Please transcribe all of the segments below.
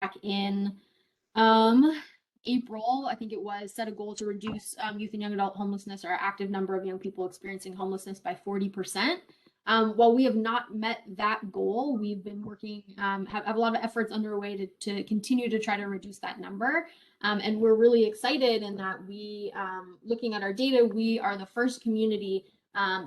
back in um, April, I think it was, set a goal to reduce youth and young adult homelessness, or our active number of young people experiencing homelessness, by 40%. While we have not met that goal, we've been working, have a lot of efforts underway to continue to try to reduce that number. And we're really excited in that looking at our data, we are the first community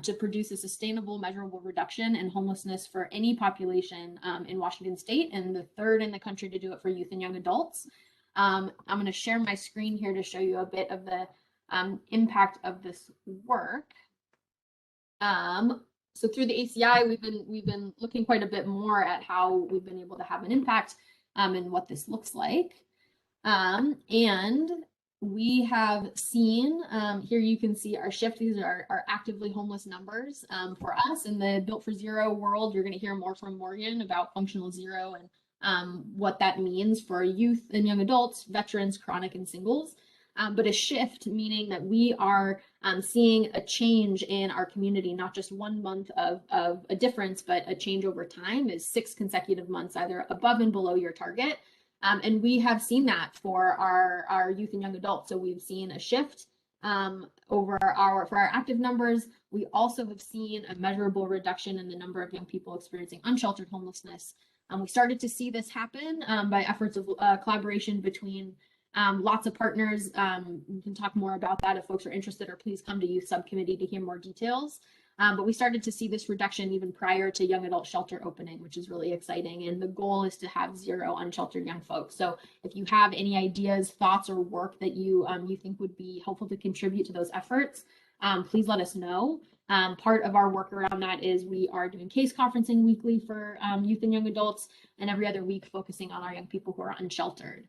to produce a sustainable, measurable reduction in homelessness for any population in Washington State, and the third in the country to do it for youth and young adults. I'm going to share my screen here to show you a bit of the impact of this work. So through the ACI, we've been looking quite a bit more at how we've been able to have an impact and what this looks like. And we have seen, here you can see our shift. These are our actively homeless numbers for us. In the Built for Zero world, you're going to hear more from Morgan about functional zero and what that means for youth and young adults, veterans, chronic, and singles. But a shift, meaning that we are seeing a change in our community, not just 1 month of a difference, but a change over time, is 6 consecutive months, either above and below your target. And we have seen that for our youth and young adults. So we've seen a shift for our active numbers. We also have seen a measurable reduction in the number of young people experiencing unsheltered homelessness. We started to see this happen by efforts of collaboration between lots of partners. We can talk more about that if folks are interested, or please come to youth subcommittee to hear more details. But we started to see this reduction even prior to young adult shelter opening, which is really exciting. And the goal is to have 0 unsheltered young folks. So if you have any ideas, thoughts, or work that you think would be helpful to contribute to those efforts, please let us know. Part of our work around that is we are doing case conferencing weekly for youth and young adults, and every other week focusing on our young people who are unsheltered.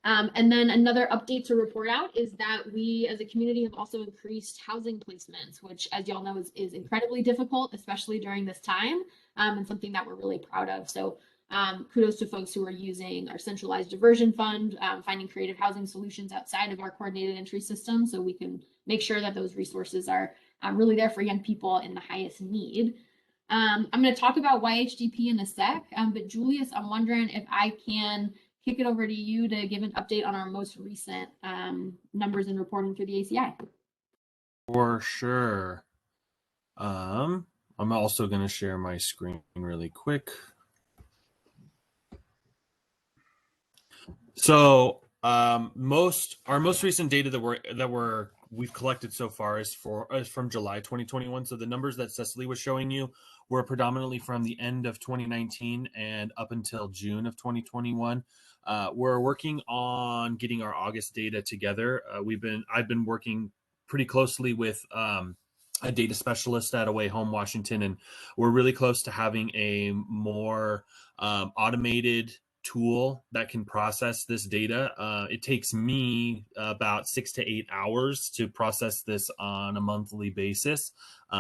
And then another update to report out is that we as a community have also increased housing placements, which, as y'all know, is incredibly difficult, especially during this time, and something that we're really proud of. So kudos to folks who are using our centralized diversion fund, finding creative housing solutions outside of our coordinated entry system, so we can make sure that those resources are really there for young people in the highest need. I'm going to talk about YHDP in a sec, but Julius, I'm wondering if I can kick it over to you to give an update on our most recent numbers and reporting through the ACI. For sure. I'm also going to share my screen really quick. So our most recent data that we've collected so far is from July 2021. So the numbers that Cecily was showing you were predominantly from the end of 2019 and up until June of 2021. We're working on getting our August data together. I've been working pretty closely with a data specialist at Away Home Washington, and we're really close to having a more automated tool that can process this data. It takes me about 6 to 8 hours to process this on a monthly basis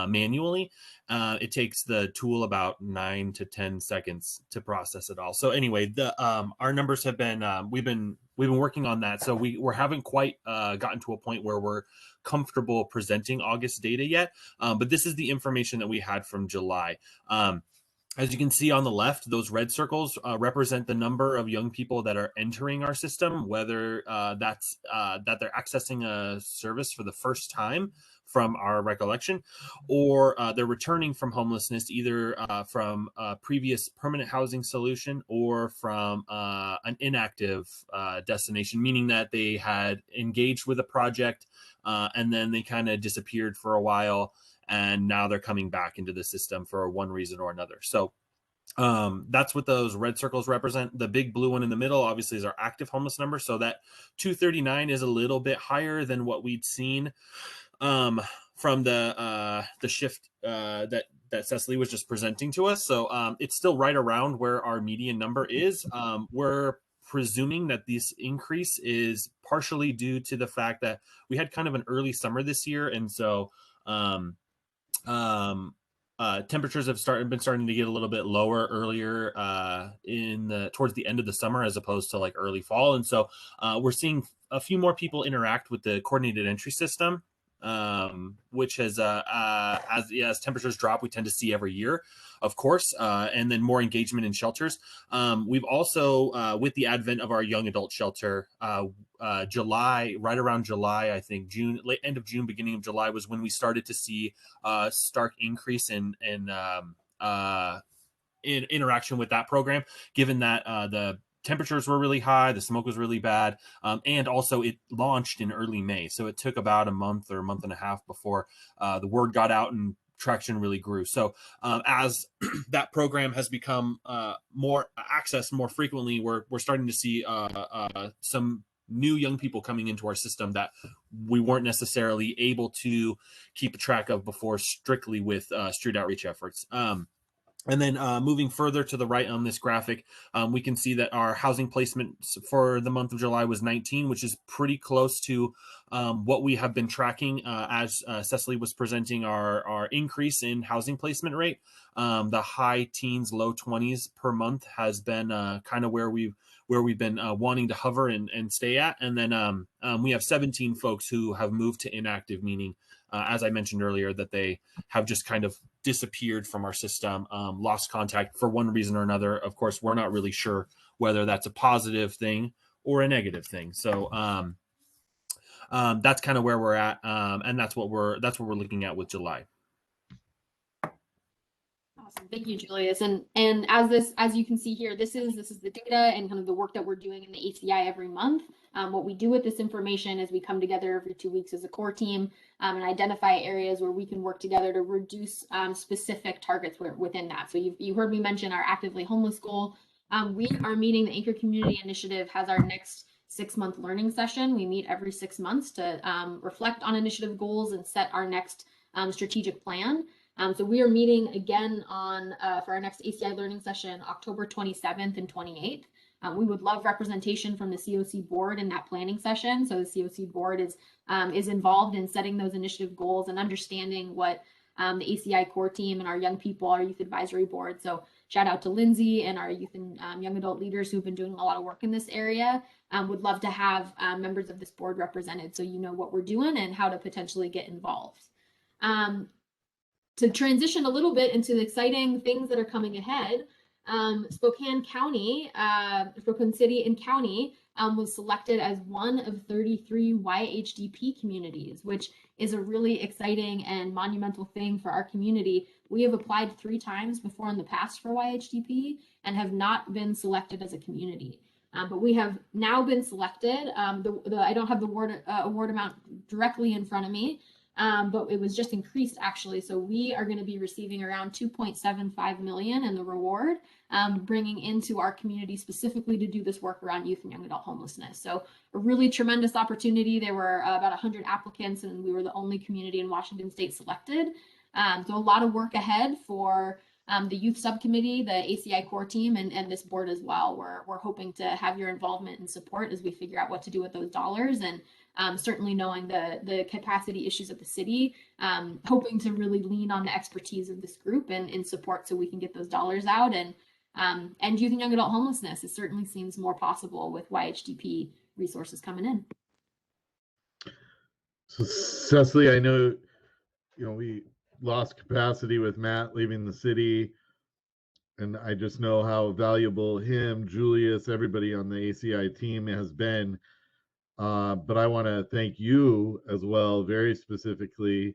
manually. It takes the tool about 9 to 10 seconds to process it all. So anyway, our numbers have been we've been working on that. So we haven't quite gotten to a point where we're comfortable presenting August data yet. But this is the information that we had from July. As you can see on the left, those red circles represent the number of young people that are entering our system, whether that's that they're accessing a service for the first time from our recollection, or they're returning from homelessness, either from a previous permanent housing solution or from an inactive destination, meaning that they had engaged with a project and then they kind of disappeared for a while, and now they're coming back into the system for one reason or another. So that's what those red circles represent. The big blue one in the middle obviously is our active homeless number. So that 239 is a little bit higher than what we'd seen from the shift that Cecily was just presenting to us. So it's still right around where our median number is. We're presuming that this increase is partially due to the fact that we had kind of an early summer this year, and so temperatures have been starting to get a little bit lower earlier towards the end of the summer, as opposed to like early fall. And so we're seeing a few more people interact with the coordinated entry system which has as temperatures drop, we tend to see every year, of course, and then more engagement in shelters. We've also, with the advent of our young adult shelter, July, right around July, I think June, end of June, beginning of July was when we started to see a stark increase in interaction with that program, given that the temperatures were really high, the smoke was really bad, and also it launched in early May. So it took about a month or a month and a half before the word got out and traction really grew. So as that program has become more accessed more frequently, we're starting to see some new young people coming into our system that we weren't necessarily able to keep track of before, strictly with street outreach efforts. And then moving further to the right on this graphic, we can see that our housing placement for the month of July was 19, which is pretty close to what we have been tracking as Cecily was presenting our increase in housing placement rate. The high teens, low 20s per month has been kind of where we've been wanting to hover and stay at. And then we have 17 folks who have moved to inactive, meaning, as I mentioned earlier, that they have just kind of disappeared from our system, lost contact for one reason or another. Of course, we're not really sure whether that's a positive thing or a negative thing. So that's kind of where we're at, and that's what we're looking at with July. Awesome. Thank you, Julius. And as you can see here, this is the data and kind of the work that we're doing in the ACI every month. What we do with this information is we come together every 2 weeks as a core team and identify areas where we can work together to reduce specific targets within that. So you heard me mention our actively homeless goal. We are meeting, the Anchor Community Initiative has our next 6-month learning session. We meet every 6 months to reflect on initiative goals and set our next strategic plan. So we are meeting again for our next ACI learning session, October 27th and 28th. We would love representation from the COC board in that planning session. So the COC board is involved in setting those initiative goals and understanding what the ACI core team and our young people, our youth advisory board. So shout out to Lindsay and our youth and young adult leaders who've been doing a lot of work in this area. Would love to have members of this board represented so you know what we're doing and how to potentially get involved. To transition a little bit into the exciting things that are coming ahead, Spokane City and County was selected as one of 33 YHDP communities, which is a really exciting and monumental thing for our community. We have applied 3 times before in the past for YHDP and have not been selected as a community. But we have now been selected. I don't have the award amount directly in front of me, but it was just increased actually. So we are going to be receiving around $2.75 million in the reward, bringing into our community specifically to do this work around youth and young adult homelessness. So a really tremendous opportunity. There were about 100 applicants and we were the only community in Washington State selected. So a lot of work ahead for the youth subcommittee, the ACI core team, and this board as well. We're hoping to have your involvement and support as we figure out what to do with those dollars, and certainly knowing the capacity issues of the city, hoping to really lean on the expertise of this group and in support so we can get those dollars out. And youth and young adult homelessness, it certainly seems more possible with YHDP resources coming in. So Cecily, I know, we lost capacity with Matt leaving the city, and I just know how valuable him, Julius, everybody on the ACI team has been. But I want to thank you as well, very specifically.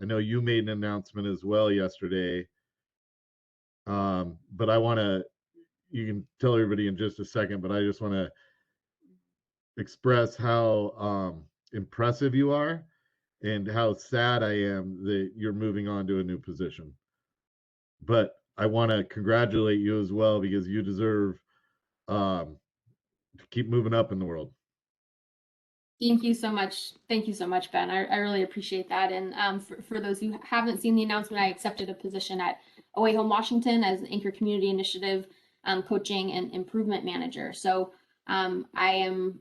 I know you made an announcement as well yesterday. But you can tell everybody in just a second, but I just want to express how impressive you are and how sad I am that you're moving on to a new position. But I want to congratulate you as well, because you deserve to keep moving up in the world. Thank you so much. Thank you so much, Ben. I really appreciate that. And for those who haven't seen the announcement, I accepted a position at Away Home Washington as an Anchor Community Initiative coaching and improvement manager. So I am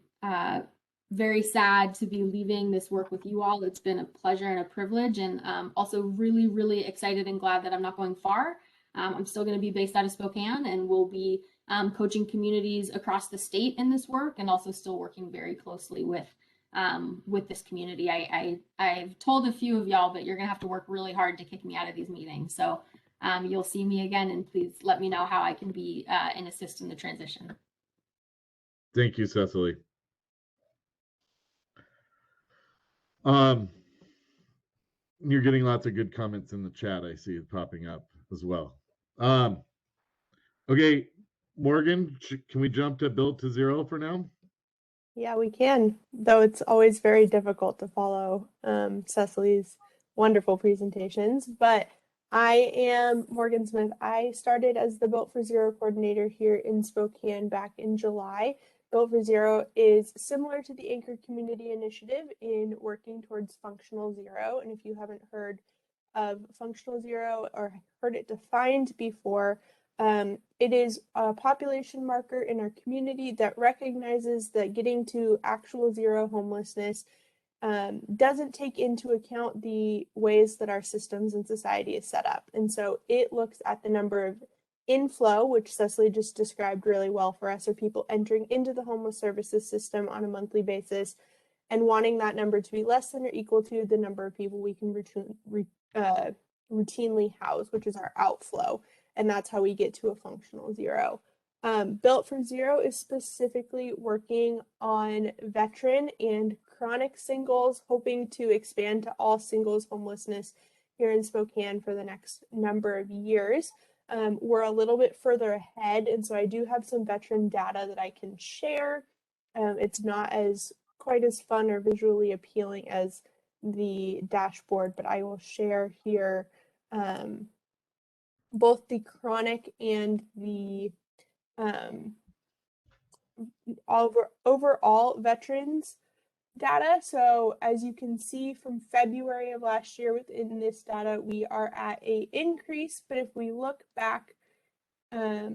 very sad to be leaving this work with you all. It's been a pleasure and a privilege, and also really, really excited and glad that I'm not going far. I'm still going to be based out of Spokane, and we'll be coaching communities across the state in this work, and also still working very closely with with this community. I've told a few of y'all, but you're gonna have to work really hard to kick me out of these meetings. So you'll see me again, and please let me know how I can be and assist in the transition. Thank you, Cecily. You're getting lots of good comments in the chat. I see it popping up as well. Okay, Morgan, can we jump to build to zero for now? Yeah, we can, though it's always very difficult to follow Cecily's wonderful presentations. But I am Morgan Smith. I started as the Built for Zero coordinator here in Spokane back in July. Built for Zero is similar to the Anchor Community Initiative in working towards functional zero. And if you haven't heard of functional zero or heard it defined before, it is a population marker in our community that recognizes that getting to actual zero homelessness doesn't take into account the ways that our systems and society is set up. And so it looks at the number of inflow, which Cecily just described really well for us, are people entering into the homeless services system on a monthly basis and wanting that number to be less than or equal to the number of people we can routinely house, which is our outflow. And that's how we get to a functional zero. Built for Zero is specifically working on veteran and chronic singles, hoping to expand to all singles homelessness here in Spokane for the next number of years. We're a little bit further ahead, and so I do have some veteran data that I can share. It's not quite as fun or visually appealing as the dashboard, but I will share here both the chronic and the overall veterans data. So as you can see from February of last year within this data, we are at an increase, but if we look back at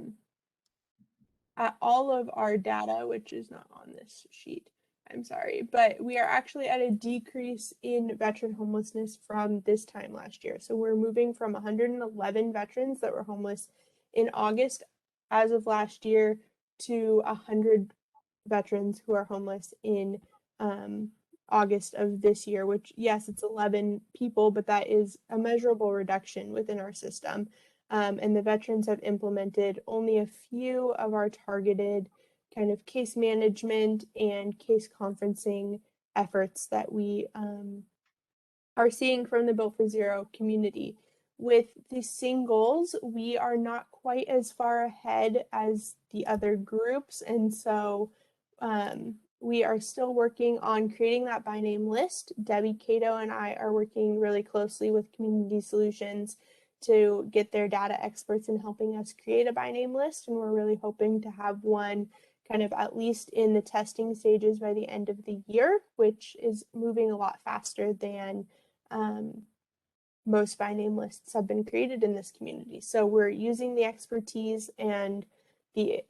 all of our data, which is not on this sheet, I'm sorry, but we are actually at a decrease in veteran homelessness from this time last year. So we're moving from 111 veterans that were homeless in August as of last year to 100 veterans who are homeless in August of this year, which, yes, it's 11 people, but that is a measurable reduction within our system. And the veterans have implemented only a few of our targeted kind of case management and case conferencing efforts that we are seeing from the Built for Zero community. With the singles, we are not quite as far ahead as the other groups, and so we are still working on creating that by name list. Debbie Cato and I are working really closely with Community Solutions to get their data experts in helping us create a by name list, and we're really hoping to have one kind of at least in the testing stages by the end of the year, which is moving a lot faster than most by name lists have been created in this community. So we're using the expertise and the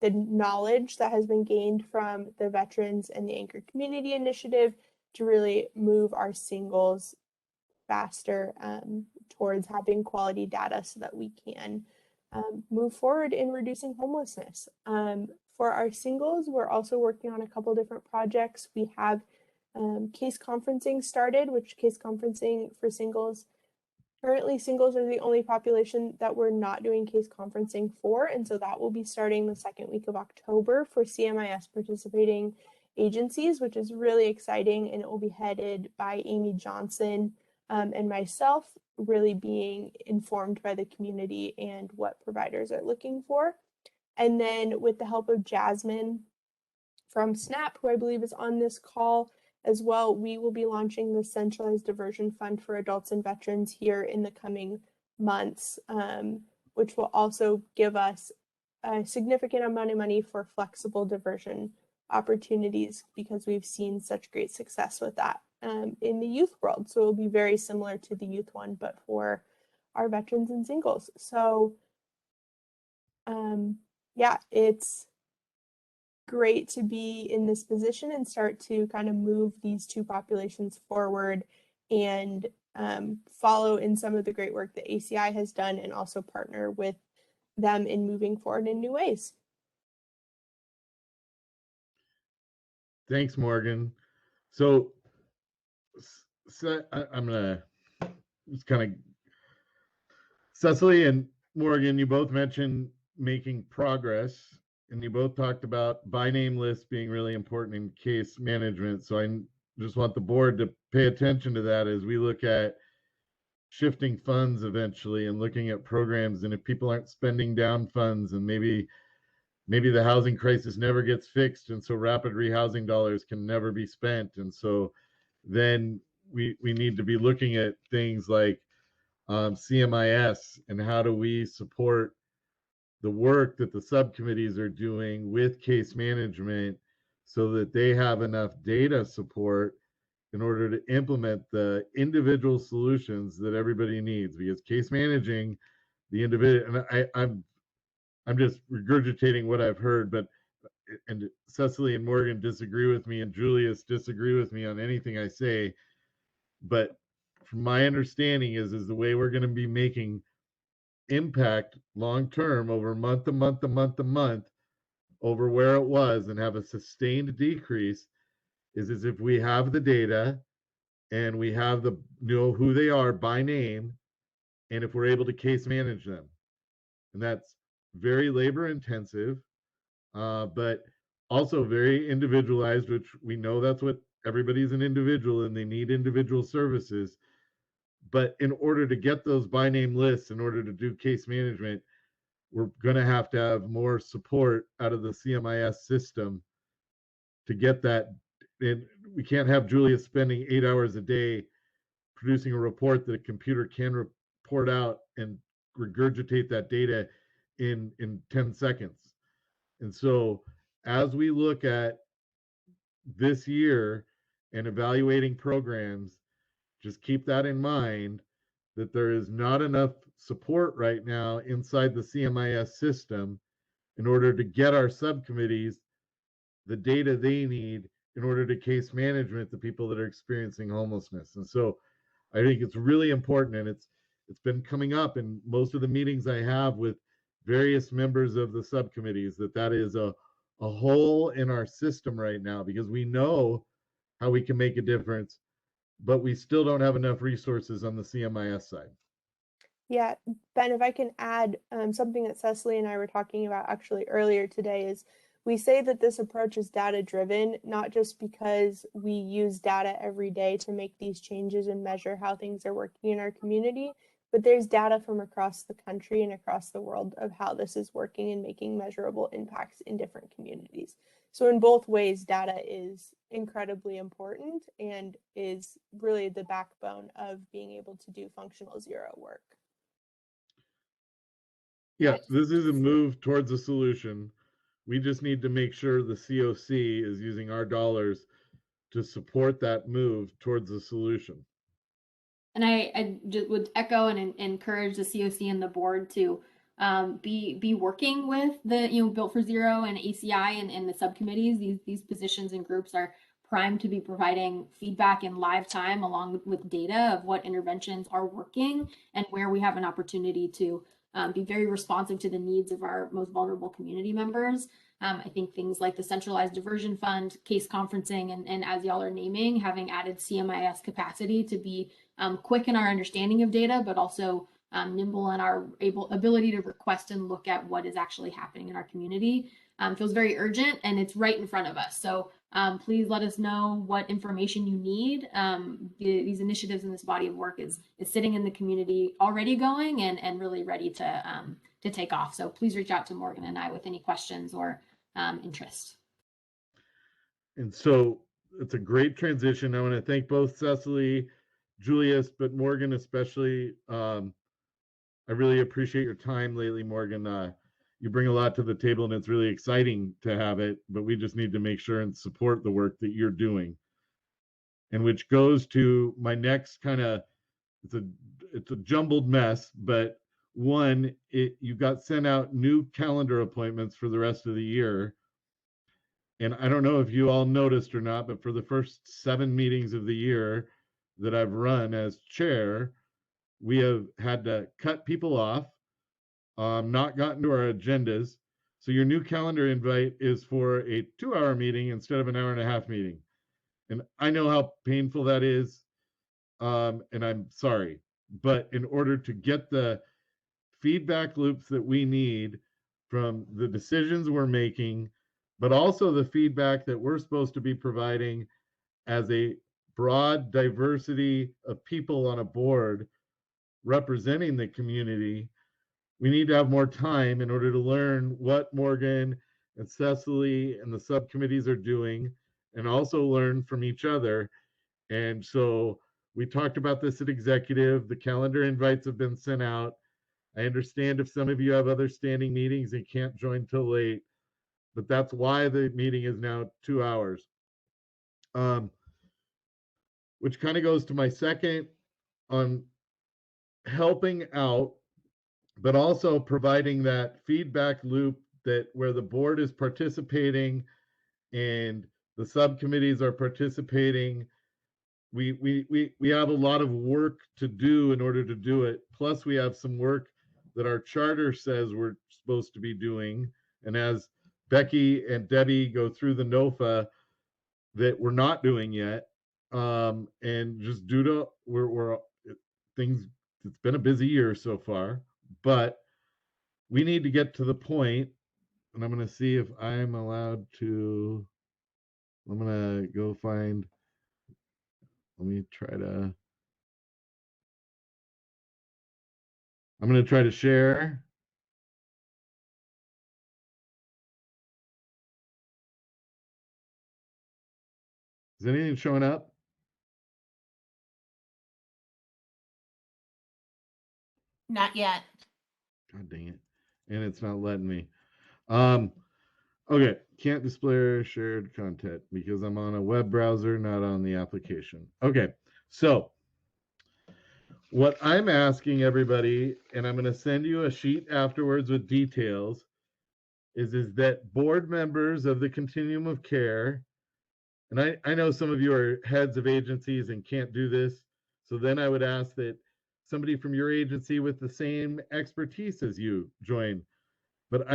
knowledge that has been gained from the veterans and the Anchor Community Initiative to really move our singles faster towards having quality data so that we can move forward in reducing homelessness. For our singles, we're also working on a couple different projects. We have case conferencing started, which case conferencing for singles. Currently, singles are the only population that we're not doing case conferencing for, and so that will be starting the second week of October for CMIS participating agencies, which is really exciting, and it will be headed by Amy Johnson and myself, really being informed by the community and what providers are looking for. And then with the help of Jasmine from SNAP, who I believe is on this call as well, we will be launching the Centralized Diversion Fund for Adults and Veterans here in the coming months, which will also give us a significant amount of money for flexible diversion opportunities because we've seen such great success with that in the youth world. So it will be very similar to the youth one, but for our veterans and singles. So yeah, it's great to be in this position and start to kind of move these two populations forward and follow in some of the great work that ACI has done and also partner with them in moving forward in new ways. Thanks, Morgan. So, I'm gonna just kind of, Cecily and Morgan, you both mentioned making progress, and you both talked about by name lists being really important in case management. So I just want the board to pay attention to that as we look at shifting funds eventually and looking at programs. And if people aren't spending down funds, and maybe the housing crisis never gets fixed, and so rapid rehousing dollars can never be spent, and so then we need to be looking at things like CMIS, and how do we support the work that the subcommittees are doing with case management so that they have enough data support in order to implement the individual solutions that everybody needs. Because case managing the individual, and I'm just regurgitating what I've heard, but and Cecily and Morgan disagree with me, and Julius disagree with me on anything I say, but from my understanding is the way we're going to be making impact long term over month to month to month to month over where it was and have a sustained decrease is as if we have the data and we have the know who they are by name, and if we're able to case manage them. And that's very labor intensive, but also very individualized, which we know that's what everybody's an individual and they need individual services. But in order to get those by name lists, in order to do case management, we're going to have more support out of the CMIS system to get that. And we can't have Julius spending 8 hours a day producing a report that a computer can report out and regurgitate that data in 10 seconds. And so as we look at this year and evaluating programs, just keep that in mind, that there is not enough support right now inside the CMIS system in order to get our subcommittees the data they need in order to case management the people that are experiencing homelessness. And so I think it's really important, and it's been coming up in most of the meetings I have with various members of the subcommittees, that is a hole in our system right now, because we know how we can make a difference, but we still don't have enough resources on the CMIS side. Yeah, Ben, if I can add something that Cecily and I were talking about actually earlier today, is we say that this approach is data driven, not just because we use data every day to make these changes and measure how things are working in our community, but there's data from across the country and across the world of how this is working and making measurable impacts in different communities. So in both ways, data is incredibly important and is really the backbone of being able to do functional zero work. Yeah, this is a move towards a solution. We just need to make sure the COC is using our dollars to support that move towards a solution. And I just would echo and encourage the COC and the board to be working with the Built for Zero and ACI and the subcommittees. These positions and groups are primed to be providing feedback in live time along with data of what interventions are working and where we have an opportunity to be very responsive to the needs of our most vulnerable community members. I think things like the centralized diversion fund, case conferencing, and as y'all are naming, having added CMIS capacity to be quick in our understanding of data, but also nimble in our ability to request and look at what is actually happening in our community feels very urgent, and it's right in front of us. So please let us know what information you need. These initiatives in this body of work is sitting in the community already going and really ready to take off. So please reach out to Morgan and I with any questions or interest. And so it's a great transition. I want to thank both Cecily, Julius, but Morgan especially. I really appreciate your time lately, Morgan. You bring a lot to the table, and it's really exciting to have it, but we just need to make sure and support the work that you're doing. And which goes to my next kind of, it's a jumbled mess, but one, you got sent out new calendar appointments for the rest of the year. And I don't know if you all noticed or not, but for the first 7 meetings of the year that I've run as chair, we have had to cut people off, not gotten to our agendas. So your new calendar invite is for a 2-hour meeting instead of an hour and a half meeting. And I know how painful that is. And I'm sorry, but in order to get the feedback loops that we need from the decisions we're making, but also the feedback that we're supposed to be providing as a broad diversity of people on a board representing the community, we need to have more time in order to learn what Morgan and Cecily and the subcommittees are doing, and also learn from each other. And so we talked about this at executive. The calendar invites have been sent out. I understand if some of you have other standing meetings and can't join till late, but that's why the meeting is now 2 hours. Which kind of goes to my second on helping out, but also providing that feedback loop that where the board is participating and the subcommittees are participating. We have a lot of work to do in order to do it. Plus, we have some work that our charter says we're supposed to be doing. And as Becky and Debbie go through the NOFA, that we're not doing yet. And just due to we're things, it's been a busy year so far, but we need to get to the point, and I'm going to see if I'm allowed to. I'm going to go find. Let me try to. I'm going to try to share. Is anything showing up? Not yet. God dang it. And it's not letting me. Okay, can't display shared content because I'm on a web browser, not on the application. Okay, so what I'm asking everybody, and I'm going to send you a sheet afterwards with details, is that board members of the continuum of care, and I know some of you are heads of agencies and can't do this, so then I would ask that somebody from your agency with the same expertise as you join. But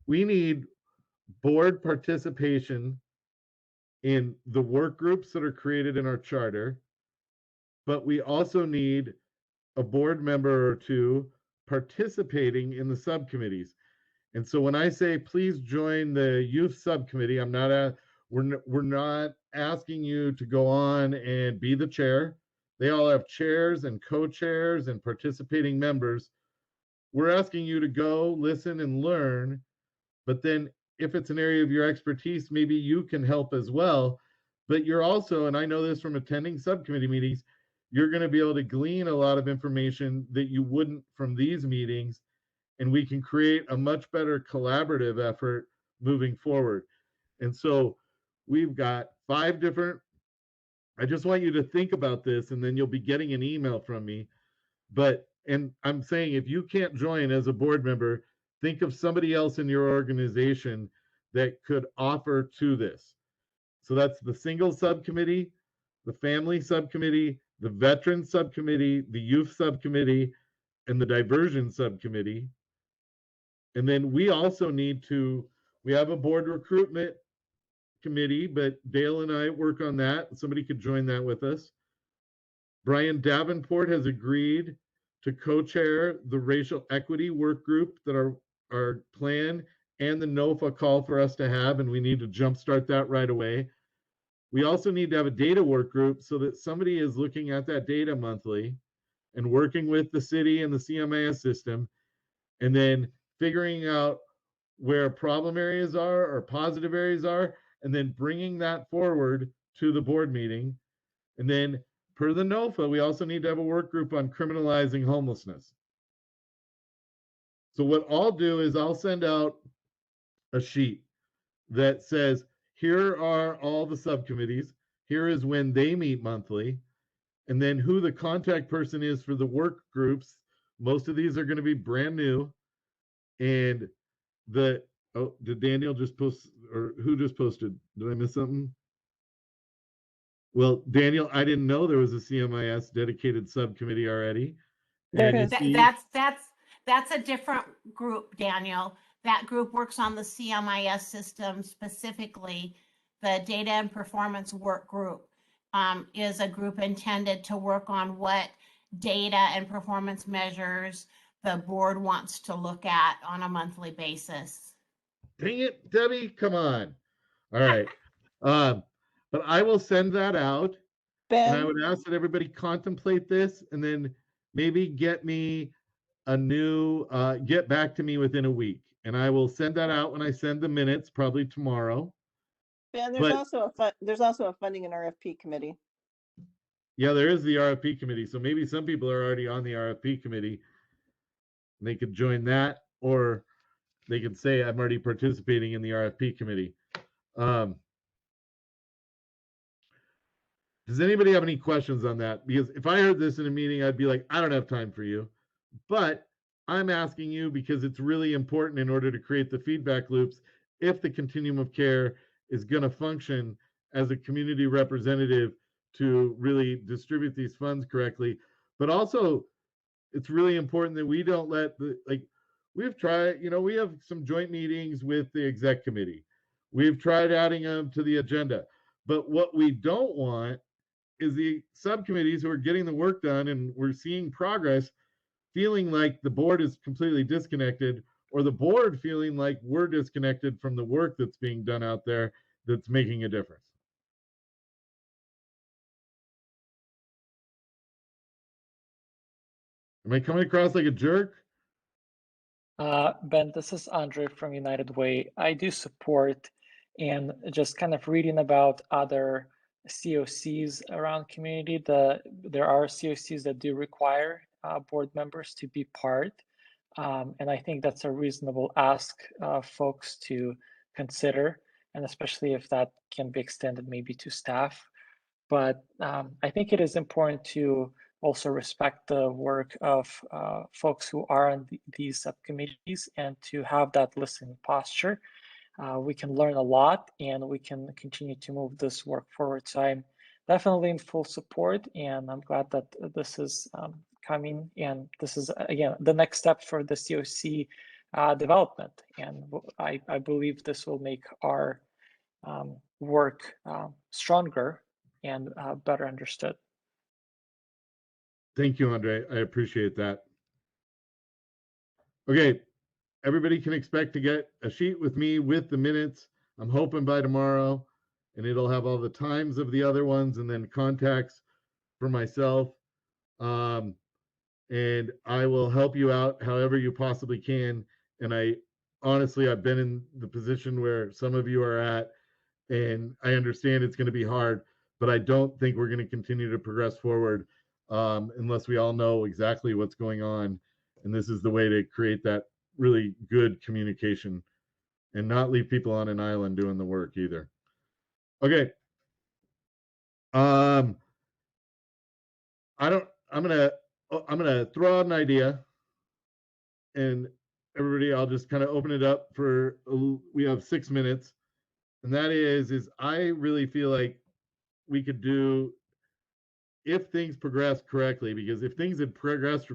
we need board participation in the work groups that are created in our charter, but we also need a board member or two participating in the subcommittees. And so when I say please join the youth subcommittee, we're not asking you to go on and be the chair. They all have chairs and co-chairs and participating members. We're asking you to go listen and learn, but then if it's an area of your expertise, maybe you can help as well. But you're also, and I know this from attending subcommittee meetings, you're going to be able to glean a lot of information that you wouldn't from these meetings, and we can create a much better collaborative effort moving forward. And so we've got 5 different, I just want you to think about this, and then you'll be getting an email from me. But, and I'm saying if you can't join as a board member, think of somebody else in your organization that could offer to this. So that's the single subcommittee, the family subcommittee, the veteran subcommittee, the youth subcommittee, and the diversion subcommittee. And then we also we have a board recruitment committee, but Dale and I work on that. Somebody could join that with us. Brian Davenport has agreed to co-chair the racial equity work group that our plan and the NOFA call for us to have, and we need to jumpstart that right away. We also need to have a data work group so that somebody is looking at that data monthly and working with the city and the CMIS system, and then figuring out where problem areas are or positive areas are, and then bringing that forward to the board meeting. And then per the NOFA, we also need to have a work group on criminalizing homelessness. So what I'll do is I'll send out a sheet that says, here are all the subcommittees. Here is when they meet monthly. And then who the contact person is for the work groups. Most of these are going to be brand new. And did Daniel just post, or who just posted? Did I miss something? Well, Daniel, I didn't know there was a CMIS dedicated subcommittee already. That's a different group, Daniel. That group works on the CMIS system specifically. The Data and Performance Work Group is a group intended to work on what data and performance measures the board wants to look at on a monthly basis. Dang it, Debbie, come on. All right. But I will send that out. And I Ben, would ask that everybody contemplate this and then maybe get me a new, get back to me within a week. And I will send that out when I send the minutes, probably tomorrow. Ben, But- there's also a funding and RFP committee. Yeah, there is the RFP committee. So maybe some people are already on the RFP committee. They could join that, or they could say, I'm already participating in the RFP committee. Does anybody have any questions on that? Because if I heard this in a meeting, I'd be like, I don't have time for you. But I'm asking you because it's really important in order to create the feedback loops. If the continuum of care is going to function as a community representative to really distribute these funds correctly, but also it's really important that we don't let we've tried, we have some joint meetings with the exec committee. We've tried adding them to the agenda, but what we don't want is the subcommittees who are getting the work done and we're seeing progress feeling like the board is completely disconnected, or the board feeling like we're disconnected from the work that's being done out there that's making a difference. Am I coming across like a jerk? Ben, this is Andre from United Way. I do support, and just kind of reading about other COCs around community, there are COCs that do require board members to be part. And I think that's a reasonable ask folks to consider, and especially if that can be extended maybe to staff. But I think it is important to also respect the work of folks who are on these subcommittees and to have that listening posture. We can learn a lot and we can continue to move this work forward. So I'm definitely in full support, and I'm glad that this is coming. And this is, again, the next step for the COC development. And I believe this will make our work stronger and better understood. Thank you, Andre. I appreciate that. Okay, everybody can expect to get a sheet with me with the minutes. I'm hoping by tomorrow, and it'll have all the times of the other ones and then contacts for myself. And I will help you out however you possibly can. And I've been in the position where some of you are at, and I understand it's going to be hard, but I don't think we're going to continue to progress forward unless we all know exactly what's going on. And this is the way to create that really good communication and not leave people on an island doing the work either. Okay. I'm gonna throw out an idea, and everybody, I'll just kind of open it up for, we have 6 minutes, and that is I really feel like we could do, if things progress correctly, because if things had progressed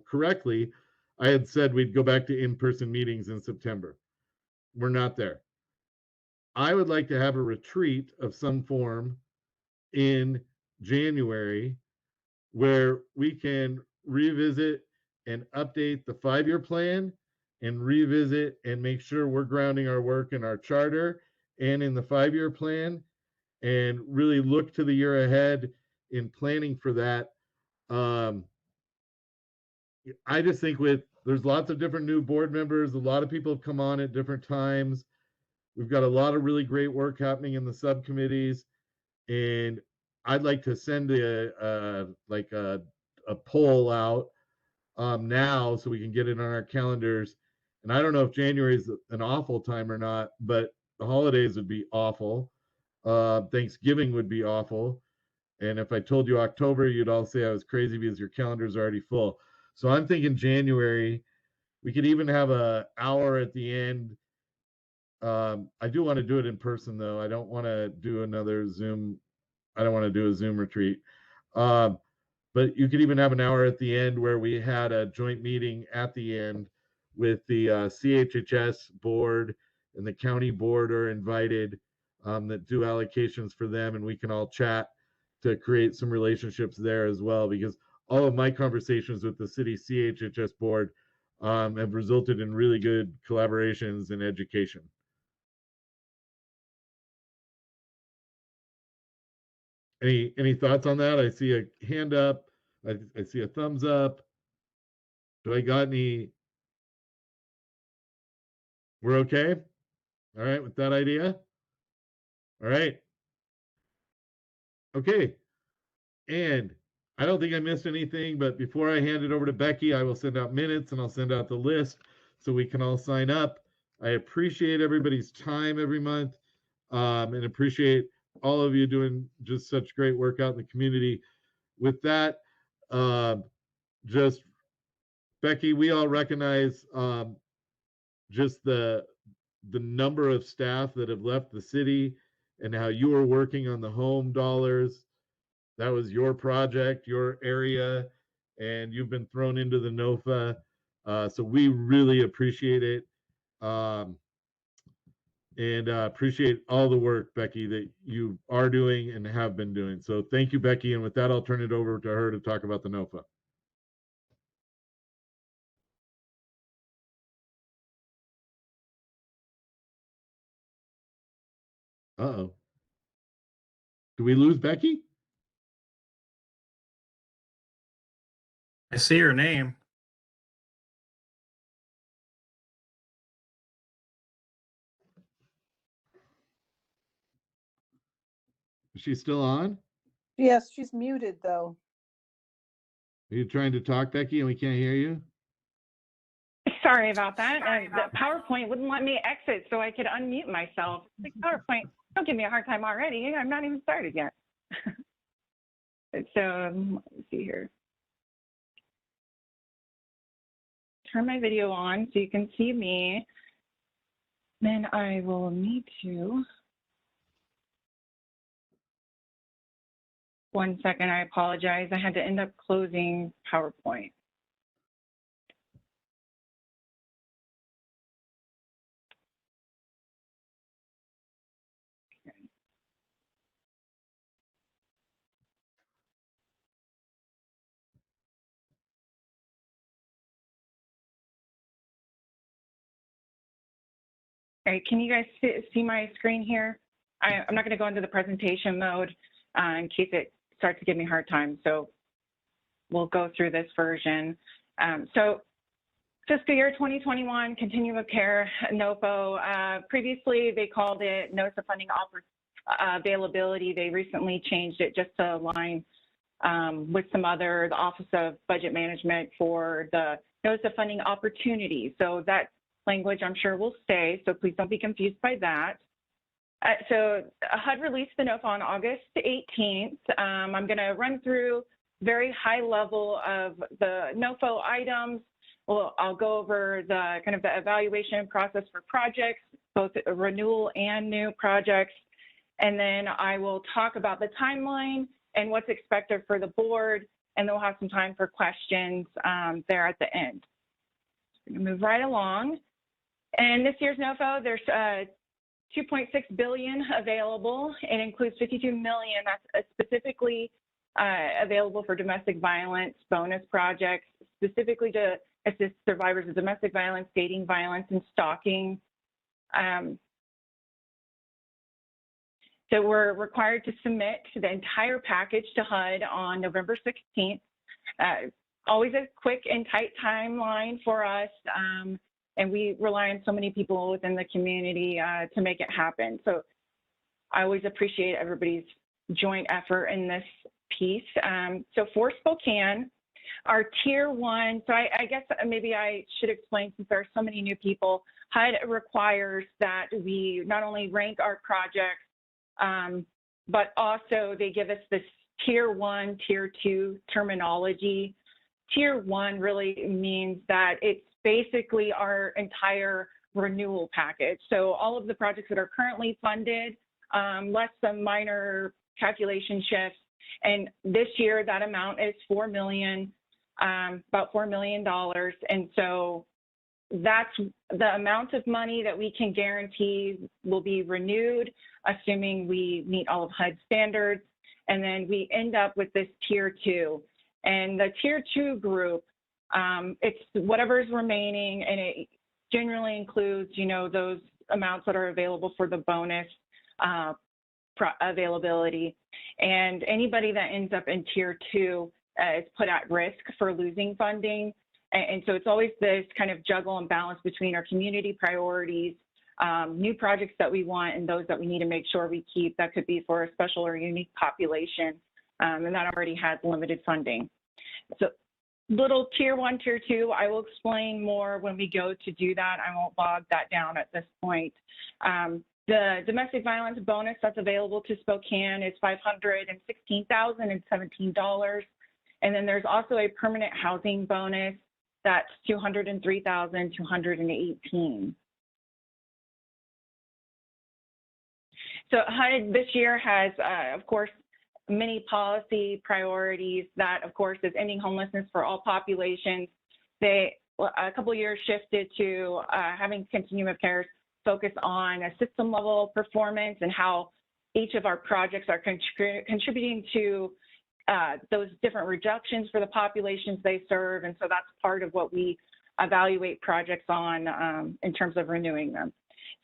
correctly, I had said we'd go back to in-person meetings in September. We're not there. I would like to have a retreat of some form in January where we can revisit and update the 5-year plan and revisit and make sure we're grounding our work in our charter and in the 5-year plan, and really look to the year ahead in planning for that. I just think there's lots of different new board members. A lot of people have come on at different times. We've got a lot of really great work happening in the subcommittees, and I'd like to send a poll out now so we can get it on our calendars. And I don't know if January is an awful time or not, but the holidays would be awful. Thanksgiving would be awful. And if I told you October, you'd all say I was crazy because your calendar's already full. So I'm thinking January. We could even have an hour at the end. I do want to do it in person, though. I don't want to do another Zoom. I don't want to do a Zoom retreat. But you could even have an hour at the end where we had a joint meeting at the end with the CHHS board and the county board are invited that do allocations for them, and we can all chat to create some relationships there as well, because all of my conversations with the city CHHS board have resulted in really good collaborations and education. Any thoughts on that? I see a hand up. I see a thumbs up. Do I got any? We're okay? All right with that idea? All right. Okay. And I don't think I missed anything, but before I hand it over to Becky, I will send out minutes and I'll send out the list so we can all sign up. I appreciate everybody's time every month and appreciate all of you doing just such great work out in the community. With that, just Becky, we all recognize just the number of staff that have left the city and how you are working on the home dollars. That was your project, your area, and you've been thrown into the NOFA. So we really appreciate it. And appreciate all the work, Becky, that you are doing and have been doing. So thank you, Becky. And with that, I'll turn it over to her to talk about the NOFA. Uh-oh. Do we lose Becky? I see her name. Is she still on? Yes, she's muted though. Are you trying to talk, Becky, and we can't hear you? Sorry about that. The PowerPoint wouldn't let me exit so I could unmute myself. Like, PowerPoint, don't give me a hard time already. I'm not even started yet. So let me see here. Turn my video on so you can see me. Then I will need to. One second, I apologize. I had to end up closing PowerPoint. All right, can you guys see my screen here? I'm not going to go into the presentation mode in case it starts to give me a hard time. So we'll go through this version. So fiscal year 2021, Continuum of Care, NOFO. Previously, they called it Notice of Funding Availability. They recently changed it just to align with the Office of Budget Management for the Notice of Funding Opportunity. So that language I'm sure will stay, so please don't be confused by that. So HUD released the NOFA on August 18th. I'm going to run through very high level of the NOFO items. Well, I'll go over the kind of the evaluation process for projects, both renewal and new projects. And then I will talk about the timeline and what's expected for the board. And then we'll have some time for questions there at the end. So we're going to move right along. And this year's NOFO, there's 2.6 billion available. It includes 52 million that's specifically available for domestic violence bonus projects, specifically to assist survivors of domestic violence, dating violence, and stalking. So we're required to submit the entire package to HUD on November 16th. Always a quick and tight timeline for us. And we rely on so many people within the community to make it happen. So I always appreciate everybody's joint effort in this piece. So for Spokane, our tier 1, so I guess maybe I should explain, since there are so many new people, HUD requires that we not only rank our projects, but also they give us this tier 1, tier 2 terminology. Tier 1 really means that it's basically our entire renewal package. So all of the projects that are currently funded, less some minor calculation shifts. And this year that amount is $4 million, about $4 million. And so that's the amount of money that we can guarantee will be renewed, assuming we meet all of HUD standards. And then we end up with this tier 2. And the tier 2 group, it's whatever's remaining, and it generally includes, you know, those amounts that are available for the bonus availability. And anybody that ends up in tier 2 is put at risk for losing funding. And so it's always this kind of juggle and balance between our community priorities, new projects that we want, and those that we need to make sure we keep that could be for a special or unique population, and that already has limited funding. So little tier 1, tier 2, I will explain more when we go to do that. I won't bog that down at this point. The domestic violence bonus that's available to Spokane is $516,017. And then there's also a permanent housing bonus that's $203,218. So HUD this year has, of course, many policy priorities. That, of course, is ending homelessness for all populations. They, a couple of years, shifted to having continuum of care focus on a system level performance and how each of our projects are contributing to those different reductions for the populations they serve. And so that's part of what we evaluate projects on in terms of renewing them.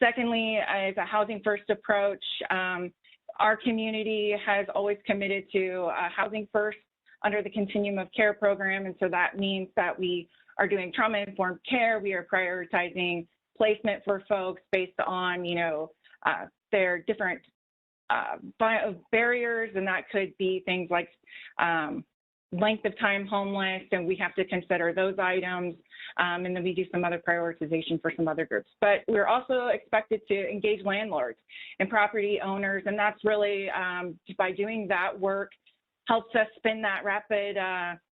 Secondly, is a housing first approach. Our community has always committed to housing first under the continuum of care program. And so that means that we are doing trauma informed care. We are prioritizing placement for folks based on, you know, their different barriers, and that could be things like length of time homeless, and we have to consider those items, and then we do some other prioritization for some other groups. But we're also expected to engage landlords and property owners, and that's really, by doing that work, helps us spend that rapid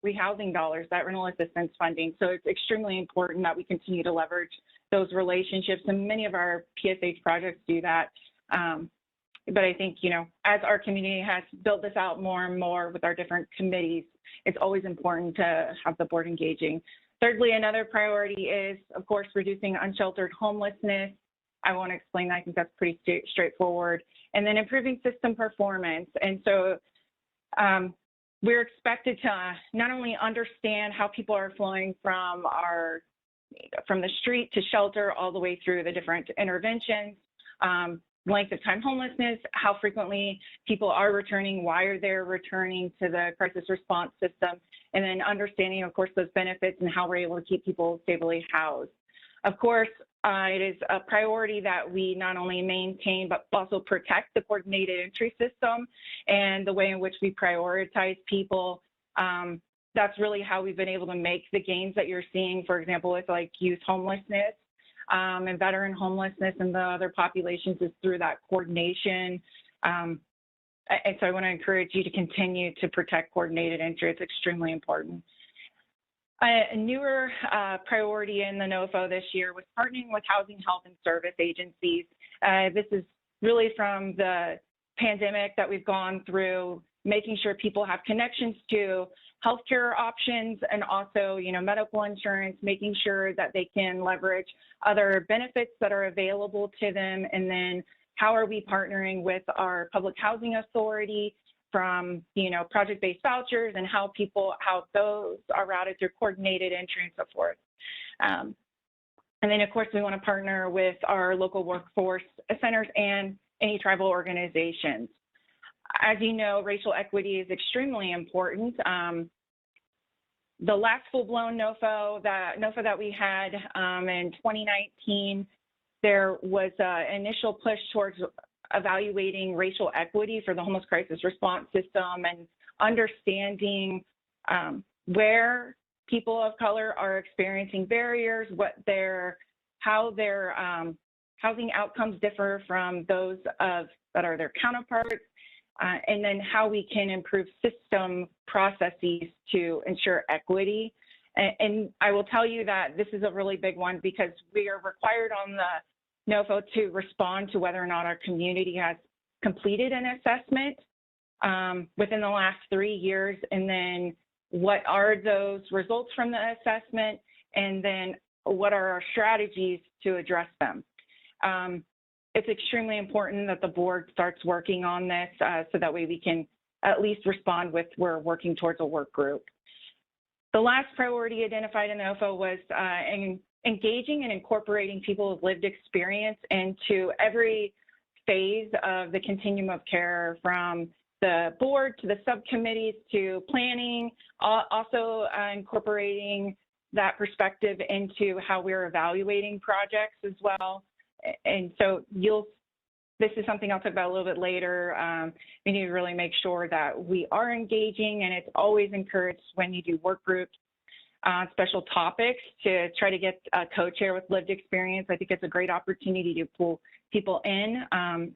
rehousing dollars, that rental assistance funding. So it's extremely important that we continue to leverage those relationships, and many of our PSH projects do that. But I think, you know, as our community has built this out more and more with our different committees, it's always important to have the board engaging. Thirdly, another priority is, of course, reducing unsheltered homelessness. I won't explain that. I think that's pretty straightforward. And then improving system performance. And so we're expected to not only understand how people are flowing from the street to shelter all the way through the different interventions, length of time homelessness, how frequently people are returning, why are they returning to the crisis response system, and then understanding, of course, those benefits and how we're able to keep people stably housed. Of course, it is a priority that we not only maintain, but also protect the coordinated entry system and the way in which we prioritize people. That's really how we've been able to make the gains that you're seeing, for example, with like youth homelessness. And veteran homelessness and the other populations is through that coordination. And so I want to encourage you to continue to protect coordinated entry. It's extremely important. A newer priority in the NOFO this year was partnering with housing, health, and service agencies. This is really from the pandemic that we've gone through, making sure people have connections to healthcare options and also, you know, medical insurance, making sure that they can leverage other benefits that are available to them. And then how are we partnering with our public housing authority from, you know, project-based vouchers and how those are routed through coordinated entry and so forth. And then of course we want to partner with our local workforce centers and any tribal organizations. As you know, racial equity is extremely important. The last full-blown NOFO that we had in 2019, there was an initial push towards evaluating racial equity for the homeless crisis response system and understanding where people of color are experiencing barriers, how their housing outcomes differ from those that are their counterparts, and then how we can improve system processes to ensure equity. And I will tell you that this is a really big one because we are required on the NOFO to respond to whether or not our community has completed an assessment within the last 3 years, and then what are those results from the assessment, and then what are our strategies to address them? It's extremely important that the board starts working on this so that way we can at least respond with, we're working towards a work group. The last priority identified in the OFO was engaging and incorporating people with lived experience into every phase of the continuum of care, from the board to the subcommittees to planning, also incorporating that perspective into how we're evaluating projects as well. And so this is something I'll talk about a little bit later. We need to really make sure that we are engaging, and it's always encouraged when you do work groups, special topics, to try to get a co-chair with lived experience. I think it's a great opportunity to pull people in and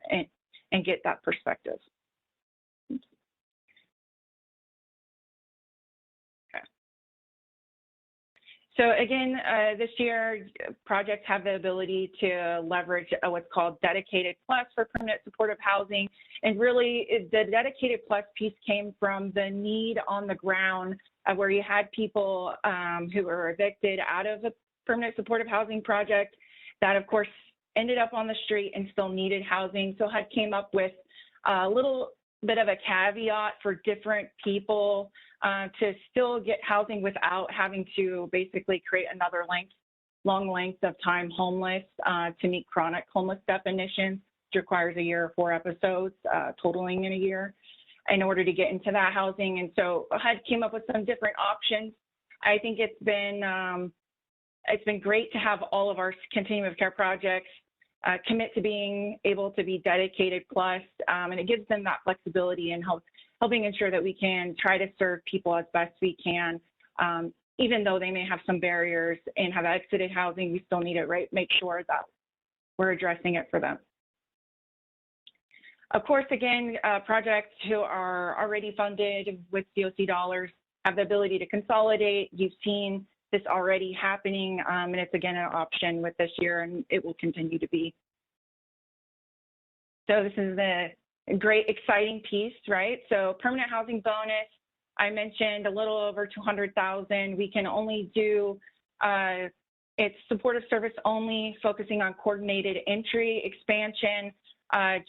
get that perspective. So again, this year, projects have the ability to leverage what's called Dedicated Plus for permanent supportive housing. And really, the Dedicated Plus piece came from the need on the ground where you had people who were evicted out of a permanent supportive housing project that, of course, ended up on the street and still needed housing. So HUD came up with a little bit of a caveat for different people to still get housing without having to basically create another long length of time homeless to meet chronic homeless definitions, which requires a year or 4 episodes totaling in a year in order to get into that housing. And so HUD came up with some different options. I think it's been great to have all of our continuum of care projects commit to being able to be Dedicated Plus, and it gives them that flexibility and helping ensure that we can try to serve people as best we can. Even though they may have some barriers and have exited housing, we still need to make sure that we're addressing it for them. Of course, again, projects who are already funded with COC dollars have the ability to consolidate. You've seen this already happening, and it's again an option with this year, and it will continue to be. So this is the great, exciting piece, right? So permanent housing bonus, I mentioned a little over 200,000. We can only do it's supportive service only, focusing on coordinated entry, expansion,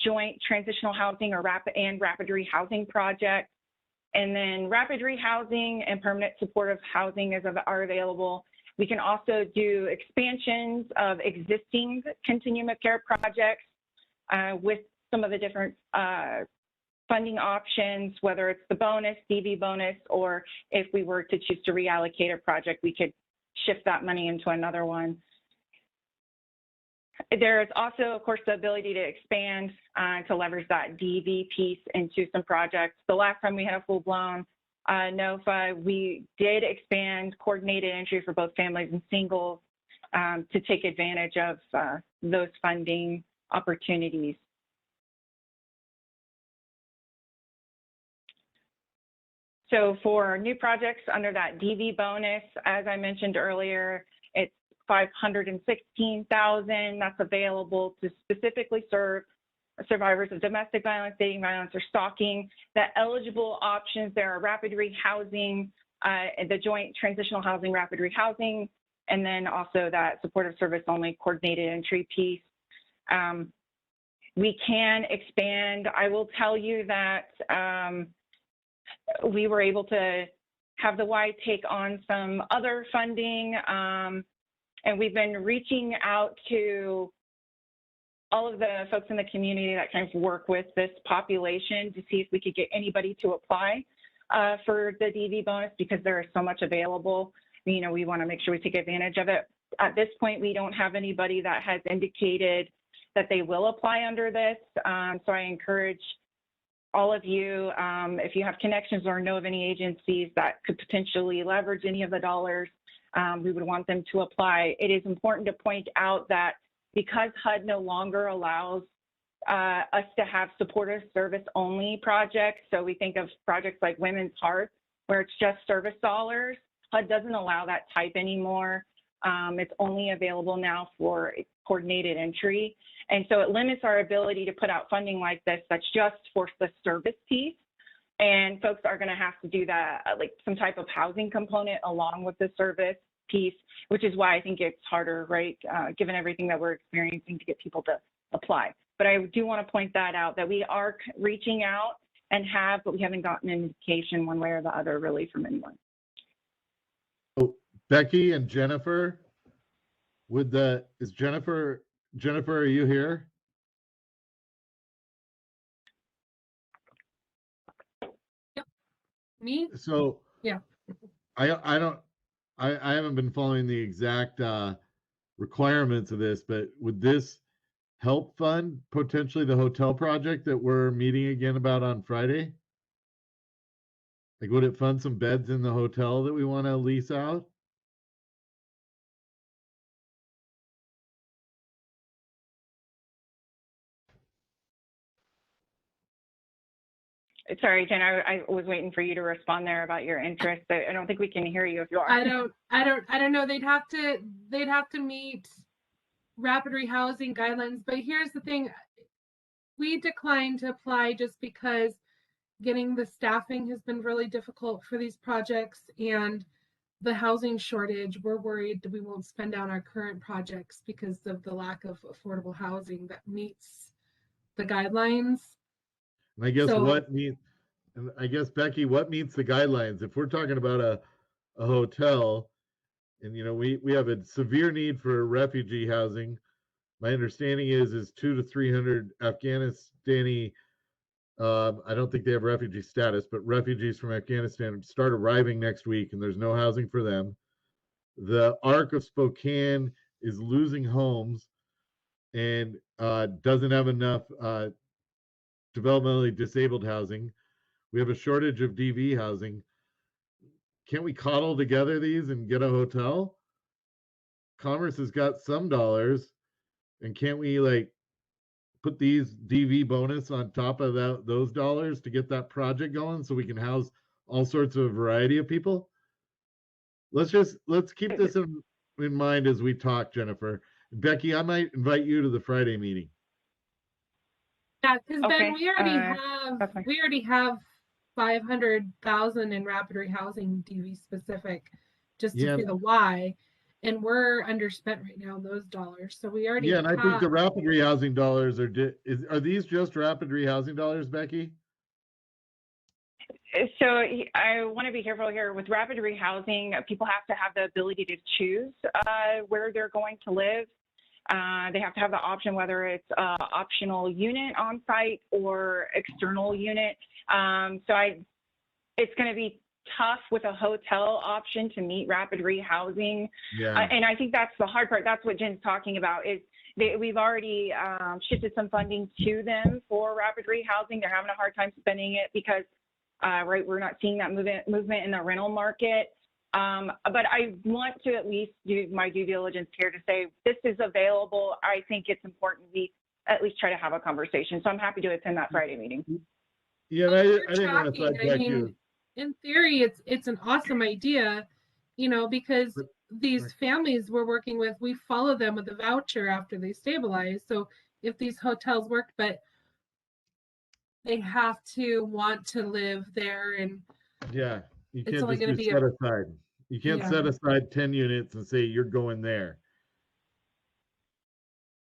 joint transitional housing or rapid rehousing projects. And then rapid rehousing and permanent supportive housing are available. We can also do expansions of existing continuum of care projects with some of the different funding options, whether it's the bonus, DV bonus, or if we were to choose to reallocate a project, we could shift that money into another one. There's also, of course, the ability to expand to leverage that DV piece into some projects. The last time we had a full-blown NOFA, we did expand coordinated entry for both families and singles to take advantage of those funding opportunities. So for new projects under that DV bonus, as I mentioned earlier, it's $516,000 that's available to specifically serve survivors of domestic violence, dating violence, or stalking. The eligible options there are rapid rehousing, the joint transitional housing, rapid rehousing, and then also that supportive service only coordinated entry piece. We can expand. I will tell you that we were able to have the Y take on some other funding, and we've been reaching out to all of the folks in the community that kind of work with this population to see if we could get anybody to apply for the DV bonus, because there is so much available. You know, we want to make sure we take advantage of it. At this point, we don't have anybody that has indicated that they will apply under this. So I encourage all of you, if you have connections or know of any agencies that could potentially leverage any of the dollars, we would want them to apply. It is important to point out that because HUD no longer allows us to have supportive service only projects, so we think of projects like Women's Hearth, where it's just service dollars, HUD doesn't allow that type anymore. It's only available now for coordinated entry. And so it limits our ability to put out funding like this that's just for the service piece. And folks are going to have to do that, like some type of housing component along with the service piece, which is why I think it's harder, right? Given everything that we're experiencing to get people to apply. But I do want to point that out, that we are reaching out and but we haven't gotten an indication one way or the other really from anyone. Becky and Jennifer, is Jennifer, are you here? Me? So Yeah. I haven't been following the exact requirements of this, but would this help fund potentially the hotel project that we're meeting again about on Friday? Like, would it fund some beds in the hotel that we want to lease out? Sorry, Jen, I was waiting for you to respond there about your interest. I don't think we can hear you if you are. I don't know. They'd have to meet rapid rehousing guidelines. But here's the thing. We declined to apply just because getting the staffing has been really difficult for these projects, and the housing shortage. We're worried that we won't spend down our current projects because of the lack of affordable housing that meets the guidelines. And I guess So- I guess, Becky, what meets the guidelines? If we're talking about a hotel, and we have a severe need for refugee housing. My understanding is 200 to 300 Afghanistani. I don't think they have refugee status, but refugees from Afghanistan start arriving next week, and there's no housing for them. The Arc of Spokane is losing homes and doesn't have enough developmentally disabled housing. We have a shortage of DV housing. Can't we coddle together these and get a hotel? Commerce has got some dollars, and can't we put these DV bonus on top of those dollars to get that project going so we can house all sorts of variety of people? Let's keep this in mind as we talk, Jennifer. Becky, I might invite you to the Friday meeting. Yeah, because Okay, Ben, we already have 500,000 in rapid rehousing DV specific, just to Yeah. see the why, and we're underspent right now on those dollars. So we already Yeah, and I think the have. rapid rehousing dollars are these just rapid rehousing dollars, Becky? So I want to be careful here with rapid rehousing. People have to have the ability to choose where they're going to live. They have to have the option, whether it's optional unit on site or external unit. It's going to be tough with a hotel option to meet rapid rehousing. Yeah. And I think that's the hard part. That's what Jen's talking about is we've already shifted some funding to them for rapid rehousing. They're having a hard time spending it because we're not seeing that movement in the rental market. But I want to at least do my due diligence here to say this is available. I think it's important we at least try to have a conversation. So I'm happy to attend that Friday meeting. Yeah, I didn't want to sidetrack you. In theory, it's an awesome idea, because these families we're working with, we follow them with a voucher after they stabilize. So if these hotels work, but they have to want to live there, and Yeah, you it's can't only just gonna do be set aside. You can't Yeah. set aside 10 units and say you're going there.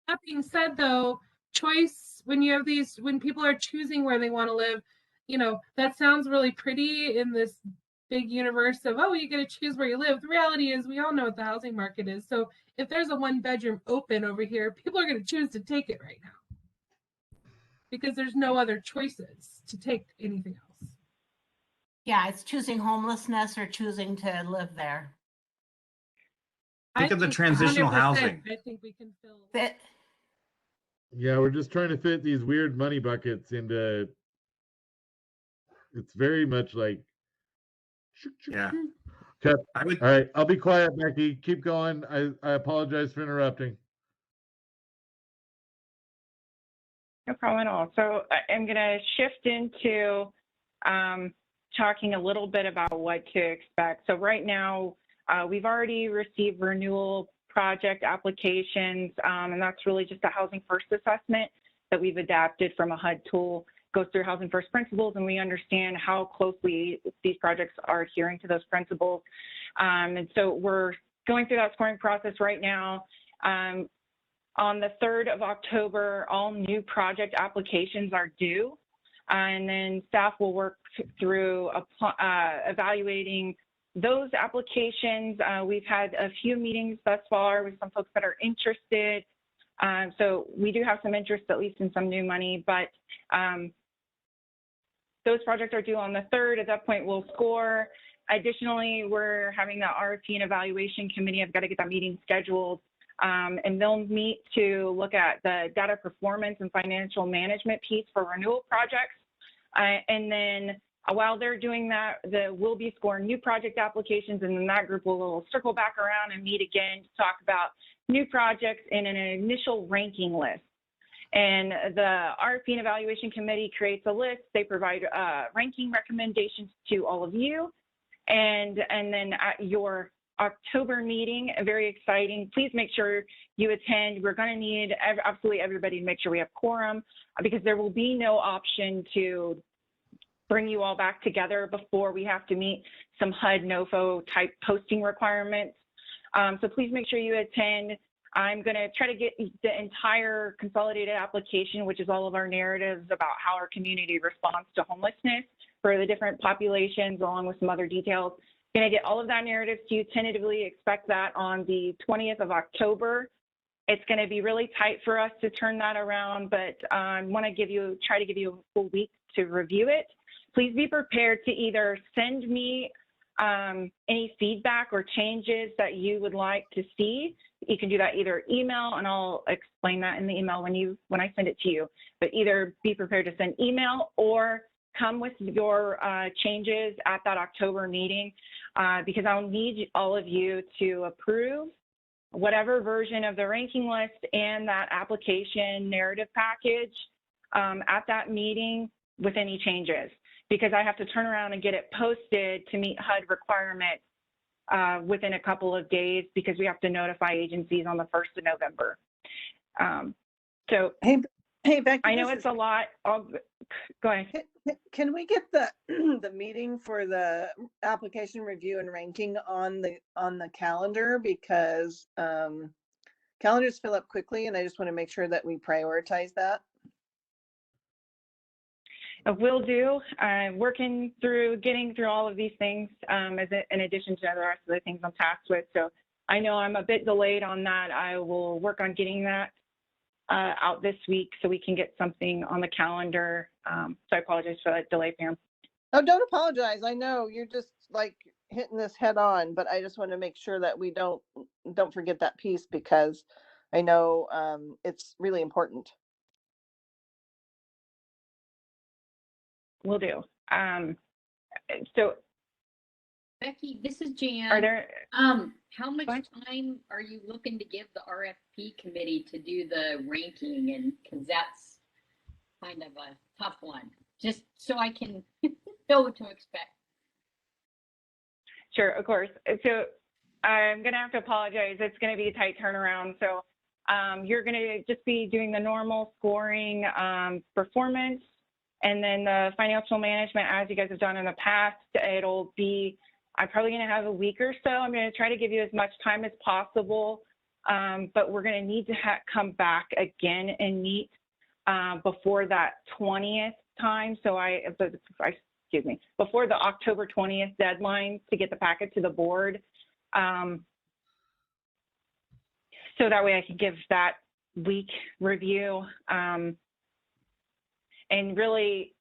That being said, though, choice, when people are choosing where they want to live, that sounds really pretty in this big universe of, oh, you get to choose where you live. The reality is we all know what the housing market is. So if there's a 1-bedroom open over here, people are going to choose to take it right now because there's no other choices to take anything else. Yeah, it's choosing homelessness or choosing to live there. Think of the transitional 100%, housing. I think we can fill But Yeah, we're just trying to fit these weird money buckets into. It's very much like. Yeah. Okay. I would All right, I'll be quiet, Becky. Keep going. I apologize for interrupting. No problem at all. So I'm going to shift into talking a little bit about what to expect. So right now, we've already received renewal project applications, and that's really just a Housing First assessment that we've adapted from a HUD tool. Goes through Housing First principles, and we understand how closely these projects are adhering to those principles. And so we're going through that scoring process right now. On the 3rd of October, all new project applications are due. And then staff will work through evaluating those applications. We've had a few meetings thus far with some folks that are interested. So we do have some interest, at least in some new money, but those projects are due on the 3rd. At that point, we'll score. Additionally, we're having the RFP and evaluation committee. I've got to get that meeting scheduled. And they'll meet to look at the data performance and financial management piece for renewal projects. And then while they're doing that, we'll be scoring new project applications, and then that group will circle back around and meet again to talk about new projects in an initial ranking list. And the RFP and evaluation committee creates a list. They provide ranking recommendations to all of you. And then at your October meeting, very exciting. Please make sure you attend. We're going to need absolutely everybody to make sure we have quorum, because there will be no option to bring you all back together before we have to meet some HUD NOFO type posting requirements. So please make sure you attend. I'm going to try to get the entire consolidated application, which is all of our narratives about how our community responds to homelessness for the different populations, along with some other details. Going to get all of that narrative to you. Tentatively expect that on the 20th of October. It's going to be really tight for us to turn that around, but I want to try to give you a full week to review it. Please be prepared to either send me any feedback or changes that you would like to see. You can do that either email, and I'll explain that in the email when I send it to you. But either be prepared to send email or come with your changes at that October meeting, because I'll need all of you to approve whatever version of the ranking list and that application narrative package at that meeting with any changes, because I have to turn around and get it posted to meet HUD requirements within a couple of days, because we have to notify agencies on the 1st of November. So Hey, Becky, I know it's a lot. Go ahead. Can we get the the meeting for the application review and ranking on the calendar, because calendars fill up quickly, and I just want to make sure that we prioritize that. Will do. Working through getting through all of these things in addition to the rest of the things I'm tasked with. So I know I'm a bit delayed on that. I will work on getting that out this week so we can get something on the calendar. So I apologize for that delay, Pam. Oh, don't apologize. I know you're just like hitting this head on, but I just want to make sure that we don't forget that piece, because I know it's really important. Will do. So Becky, this is Jan. are there, how much time are you looking to give the RFP committee to do the ranking? And because that's kind of a tough one, just so I can know what to expect. Sure, of course. So I'm going to have to apologize. It's going to be a tight turnaround. So you're going to just be doing the normal scoring performance, and then the financial management, as you guys have done in the past. It'll be, I'm probably going to have a week or so. I'm going to try to give you as much time as possible, but we're going to need to come back again and meet before that 20th time. So excuse me, before the October 20th deadline to get the packet to the board. So that way I can give that week review. And really,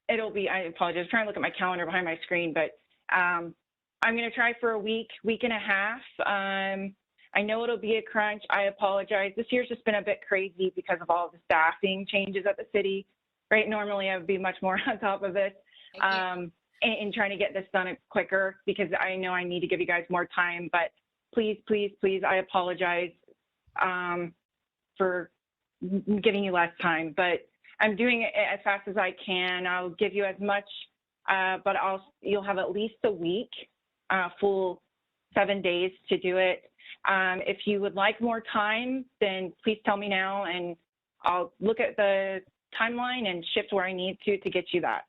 it'll be, I apologize, I'm trying to look at my calendar behind my screen, but I'm going to try for a week and a half. I know it'll be a crunch. I apologize. This year's just been a bit crazy because of all of the staffing changes at the city, right? Normally I would be much more on top of this and trying to get this done quicker, because I know I need to give you guys more time, but please, I apologize for giving you less time, but I'm doing it as fast as I can. I'll give you as much, but you'll have at least a week, full 7 days to do it. If you would like more time, then please tell me now, and I'll look at the timeline and shift where I need to get you that.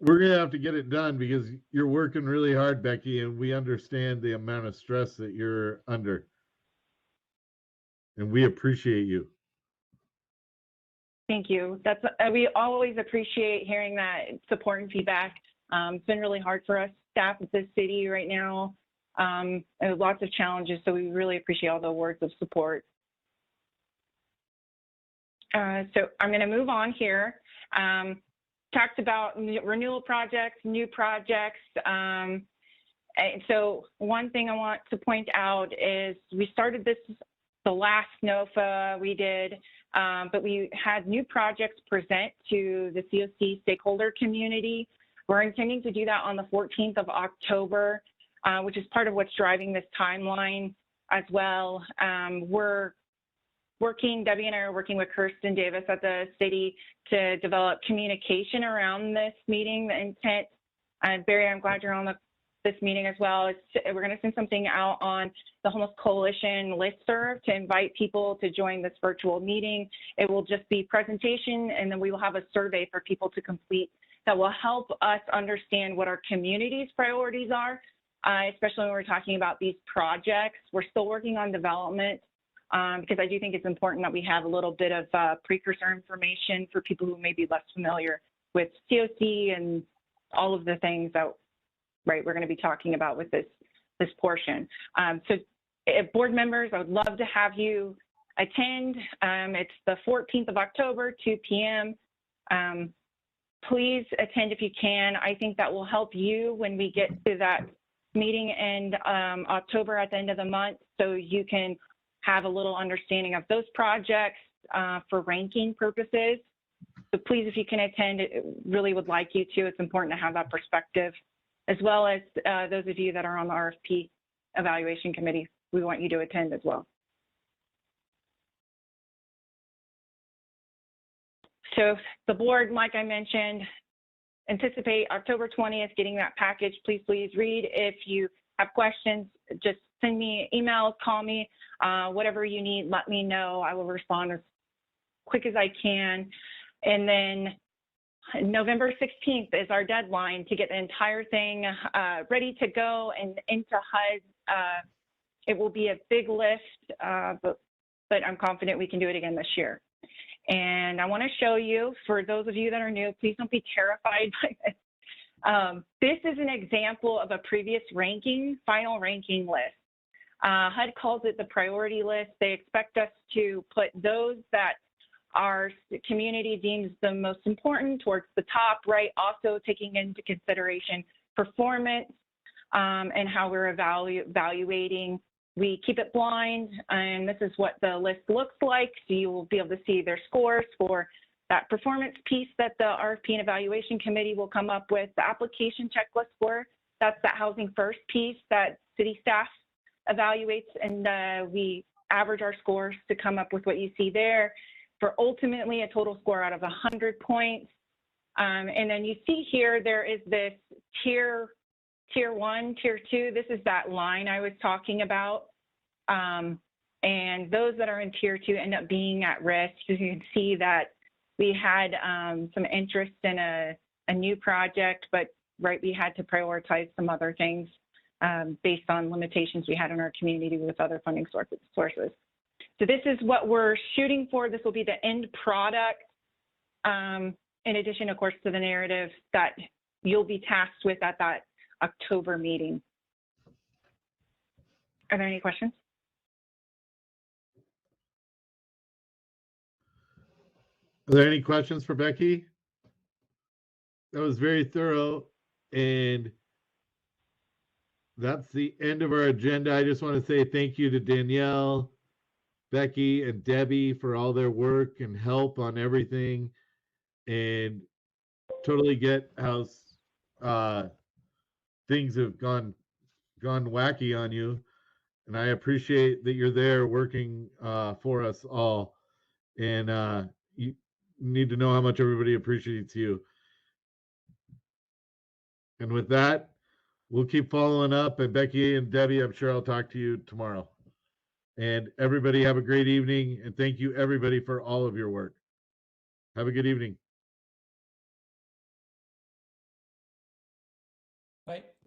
we're gonna have to get it done because you're working really hard, Becky, and we understand the amount of stress that you're under. And we appreciate you. Thank you. That's we always appreciate hearing that support and feedback. It's been really hard for us staff at this city right now. And lots of challenges, so we really appreciate all the words of support. So I'm going to move on here. Talked about renewal projects, new projects. And so one thing I want to point out is we started this the last NOFA we did, but we had new projects present to the COC stakeholder community. We're intending to do that on the 14th of October, which is part of what's driving this timeline as well. We're working, Debbie and I are working with Kirsten Davis at the city to develop communication around this meeting, the intent. Barry, I'm glad you're on this meeting as well. We're going to send something out on the Homeless Coalition listserv to invite people to join this virtual meeting. It will just be presentation, and then we will have a survey for people to complete that will help us understand what our community's priorities are, especially when we're talking about these projects. We're still working on development. Because I do think it's important that we have a little bit of precursor information for people who may be less familiar with COC and all of the things that, right, we're going to be talking about with this portion. So board members, I would love to have you attend. It's the 14th of October, 2 p.m. Please attend if you can. I think that will help you when we get to that meeting in October at the end of the month, so you can have a little understanding of those projects for ranking purposes. So please, if you can attend, it really would like you to. It's important to have that perspective, as well as those of you that are on the RFP evaluation committee. We want you to attend as well. So the board, like I mentioned, anticipate October 20th getting that package. Please read. If you have questions, just send me emails, call me, whatever you need, let me know. I will respond as quick as I can. And then November 16th is our deadline to get the entire thing ready to go and into HUD. It will be a big list, but I'm confident we can do it again this year. And I want to show you, for those of you that are new, please don't be terrified by this. This is an example of a previous final ranking list. HUD calls it the priority list. They expect us to put those that our community deems the most important towards the top, right? Also taking into consideration performance and how we're evaluating. We keep it blind, and this is what the list looks like. So you will be able to see their scores for that performance piece that the RFP and evaluation committee will come up with. The application checklist score, that's that housing first piece that city staff evaluates, and we average our scores to come up with what you see there for ultimately a total score out of 100 points. And then you see here, there is this tier 1, tier 2. This is that line I was talking about. And those that are in tier 2 end up being at risk. You can see that we had some interest in a new project, but right, we had to prioritize some other things based on limitations we had in our community with other funding sources. So this is what we're shooting for. This will be the end product, in addition, of course, to the narrative that you'll be tasked with at that October meeting. Are there any questions? Are there any questions for Becky? That was very thorough, and that's the end of our agenda. I just want to say thank you to Danielle, Becky, and Debbie for all their work and help on everything, and totally get how things have gone wacky on you, and I appreciate that you're there working for us all, and you need to know how much everybody appreciates you. And with that, we'll keep following up. And Becky and Debbie, I'm sure I'll talk to you tomorrow. And everybody have a great evening. And thank you, everybody, for all of your work. Have a good evening. Bye.